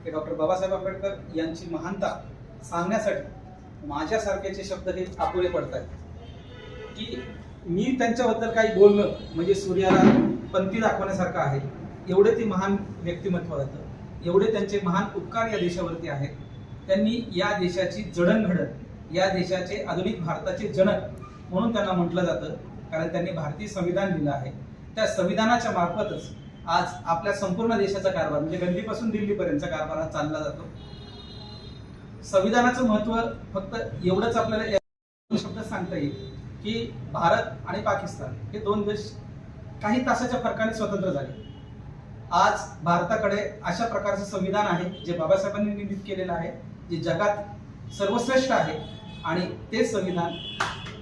की डॉक्टर बाबासाहेब आंबेडकर यांची महानता सांगण्यासाठी माझ्यासारख्याचे शब्द हे अपुरे पडतात की मी त्यांच्याबद्दल काही बोलणं म्हणजे सूर्याला पंथी दाखवण्यासारखं आहे. एवढे ते महान व्यक्तिमत्व होतं, एवढे त्यांचे महान उपकार या देशावरती आहेत. त्यांनी या देशाची जडणघडण, या देशाचे आधुनिक भारताचे जनक म्हणून त्यांना म्हटलं जातं, कारण त्यांनी भारतीय संविधान लिहिलं आहे. त्या संविधानाच्या मार्फतच आज आपल्या संपूर्ण देशाचा कारभार म्हणजे गल्लीपासून दिल्लीपर्यंतचा कारभार हा चालला जातो. संविधानाचं महत्व फक्त एवढंच आपल्याला शब्द सांगता येईल की भारत आणि पाकिस्तान हे दोन देश काही तासाच्या फरकाने स्वतंत्र झाले. आज भारताकडे अशा प्रकारचं संविधान आहे जे बाबासाहेबांनी निर्मित केलेलं आहे, जे जगात सर्वश्रेष्ठ आहे. आणि ते संविधान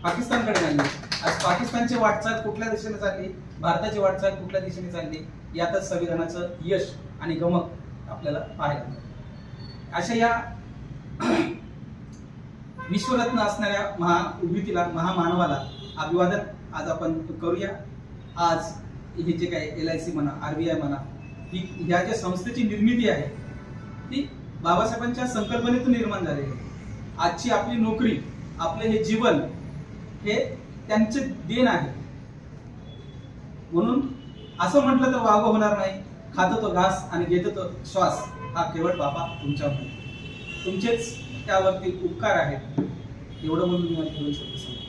पाकिस्तानकडे नाही. आज पाकिस्तानची वाटचाल कुठल्या दिशेने चालली, भारताची वाटचाल कुठल्या दिशेने चालली, यातच संविधानाचं यश आणि गमक आपल्याला पाहायला मिळतं. अशा या विश्वरत्न असणाऱ्या उभीतीला, महामानवाला अभिवादन आज आपण करूया. आज हे जे काही LIC म्हणा, RBI म्हणा, ह्या ज्या संस्थेची निर्मिती आहे ती बाबासाहेबांच्या संकल्पनेतून निर्माण झालेली आहे. आजची आपली नोकरी, आपले हे जीवन हे त्यांचे देण आहे. म्हणून असं म्हटलं तर वावगं होणार नाही. खातो तो घास आणि घेतो तो श्वास हा केवळ बाबा तुमच्यावर, तुमचेच त्यावरती उपकार आहेत. एवढं म्हणून मी बोलू शकतो.